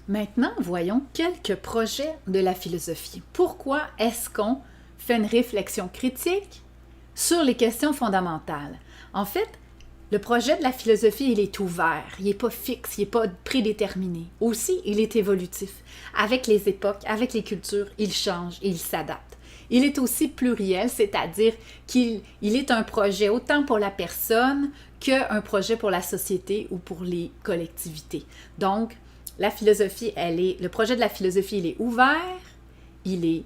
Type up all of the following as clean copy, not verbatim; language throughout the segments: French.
Maintenant, voyons quelques projets de la philosophie. Pourquoi est-ce qu'on fait une réflexion critique sur les questions fondamentales? En fait, le projet de la philosophie, il est ouvert, il n'est pas fixe, il n'est pas prédéterminé. Aussi, il est évolutif. Avec les époques, avec les cultures, il change et il s'adapte. Il est aussi pluriel, c'est-à-dire qu'il est un projet autant pour la personne qu'un projet pour la société ou pour les collectivités. Donc, le projet de la philosophie, il est ouvert, il est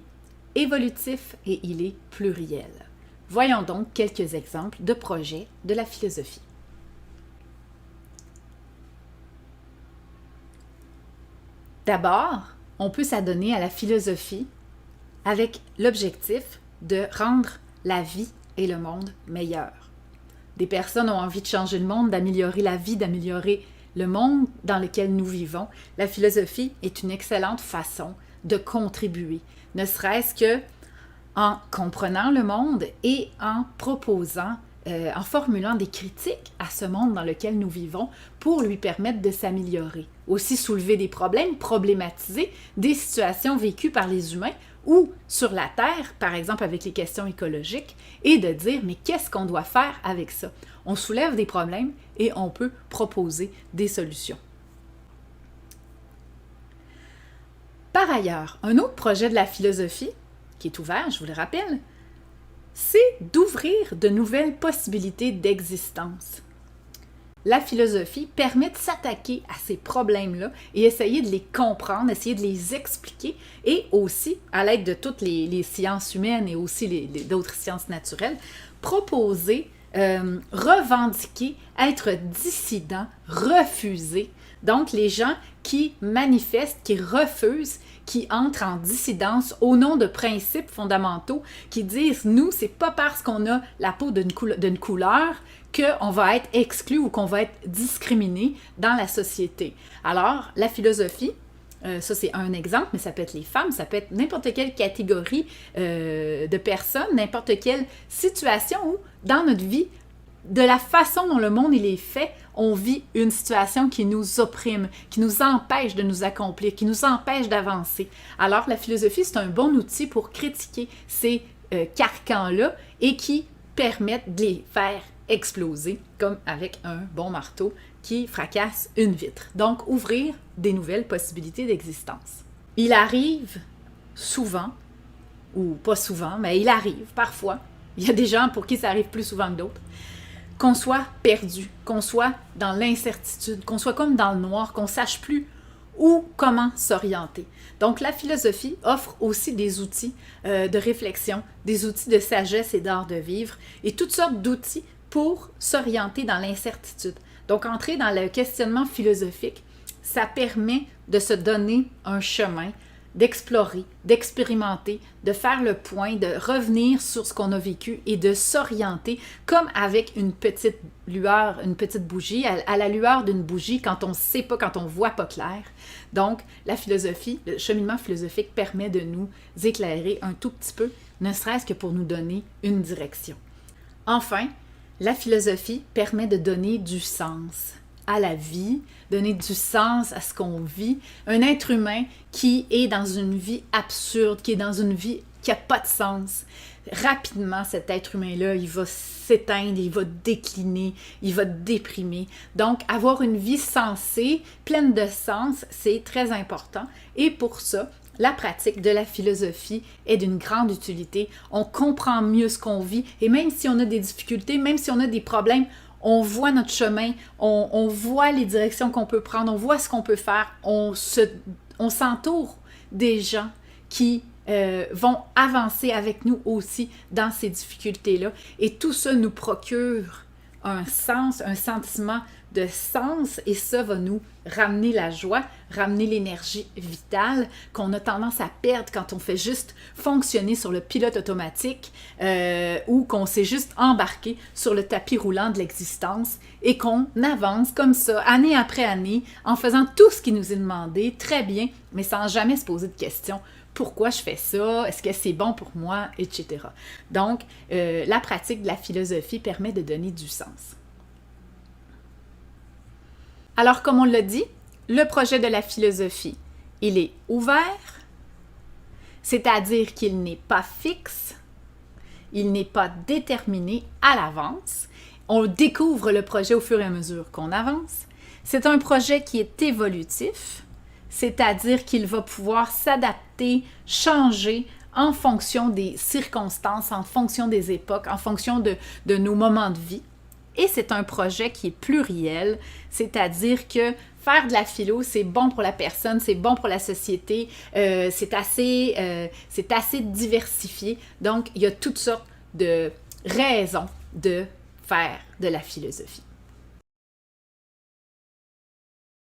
évolutif et il est pluriel. Voyons donc quelques exemples de projets de la philosophie. D'abord, on peut s'adonner à la philosophie avec l'objectif de rendre la vie et le monde meilleurs. Des personnes ont envie de changer le monde, d'améliorer la vie, d'améliorer le monde dans lequel nous vivons. La philosophie est une excellente façon de contribuer, ne serait-ce que en comprenant le monde et en proposant, en formulant des critiques à ce monde dans lequel nous vivons pour lui permettre de s'améliorer. Aussi soulever des problèmes, problématiser des situations vécues par les humains ou sur la Terre, par exemple avec les questions écologiques, et de dire mais qu'est-ce qu'on doit faire avec ça? On soulève des problèmes et on peut proposer des solutions. Par ailleurs, un autre projet de la philosophie, qui est ouvert, je vous le rappelle, c'est d'ouvrir de nouvelles possibilités d'existence. La philosophie permet de s'attaquer à ces problèmes-là et essayer de les comprendre, essayer de les expliquer et aussi, à l'aide de toutes les sciences humaines et aussi d'autres sciences naturelles, proposer, revendiquer, être dissident, refuser. Donc, les gens qui manifestent, qui refusent, qui entrent en dissidence au nom de principes fondamentaux, qui disent, nous, c'est pas parce qu'on a la peau d'une couleur qu'on va être exclu ou qu'on va être discriminé dans la société. Alors, la philosophie, ça c'est un exemple, mais ça peut être les femmes, ça peut être n'importe quelle catégorie de personnes, n'importe quelle situation où, dans notre vie, de la façon dont le monde il est fait, on vit une situation qui nous opprime, qui nous empêche de nous accomplir, qui nous empêche d'avancer. Alors, la philosophie, c'est un bon outil pour critiquer ces carcans-là et qui permettent de les faire exploser, comme avec un bon marteau qui fracasse une vitre. Donc, ouvrir des nouvelles possibilités d'existence. Il arrive souvent, ou pas souvent, mais il arrive parfois, il y a des gens pour qui ça arrive plus souvent que d'autres, qu'on soit perdu, qu'on soit dans l'incertitude, qu'on soit comme dans le noir, qu'on ne sache plus où, comment s'orienter. Donc, la philosophie offre aussi des outils de réflexion, des outils de sagesse et d'art de vivre, et toutes sortes d'outils pour s'orienter dans l'incertitude. Donc, entrer dans le questionnement philosophique, ça permet de se donner un chemin, d'explorer, d'expérimenter, de faire le point, de revenir sur ce qu'on a vécu et de s'orienter comme avec une petite lueur, une petite bougie, à la lueur d'une bougie quand on ne sait pas, quand on ne voit pas clair. Donc, la philosophie, le cheminement philosophique permet de nous éclairer un tout petit peu, ne serait-ce que pour nous donner une direction. Enfin, la philosophie permet de donner du sens à la vie, donner du sens à ce qu'on vit. Un être humain qui est dans une vie absurde, qui est dans une vie qui n'a pas de sens, rapidement, cet être humain-là, il va s'éteindre, il va décliner, il va déprimer. Donc, avoir une vie sensée, pleine de sens, c'est très important. Et pour ça, la pratique de la philosophie est d'une grande utilité. On comprend mieux ce qu'on vit et même si on a des difficultés, même si on a des problèmes, on voit notre chemin, on voit les directions qu'on peut prendre, on voit ce qu'on peut faire, on s'entoure des gens qui vont avancer avec nous aussi dans ces difficultés-là. Et tout ça nous procure un sens, un sentiment de sens et ça va nous ramener la joie, ramener l'énergie vitale qu'on a tendance à perdre quand on fait juste fonctionner sur le pilote automatique ou qu'on s'est juste embarqué sur le tapis roulant de l'existence et qu'on avance comme ça, année après année, en faisant tout ce qui nous est demandé, très bien, mais sans jamais se poser de questions. Pourquoi je fais ça? Est-ce que c'est bon pour moi? Etc. Donc, la pratique de la philosophie permet de donner du sens. Alors, comme on l'a dit, le projet de la philosophie Il est ouvert, c'est-à-dire qu'il n'est pas fixe, il n'est pas déterminé à l'avance. On découvre le projet au fur et à mesure qu'on avance. C'est un projet qui est évolutif, c'est-à-dire qu'il va pouvoir s'adapter, changer en fonction des circonstances, en fonction des époques, en fonction de nos moments de vie. Et c'est un projet qui est pluriel, c'est-à-dire que faire de la philo, c'est bon pour la personne, c'est bon pour la société, c'est assez diversifié. Donc, il y a toutes sortes de raisons de faire de la philosophie.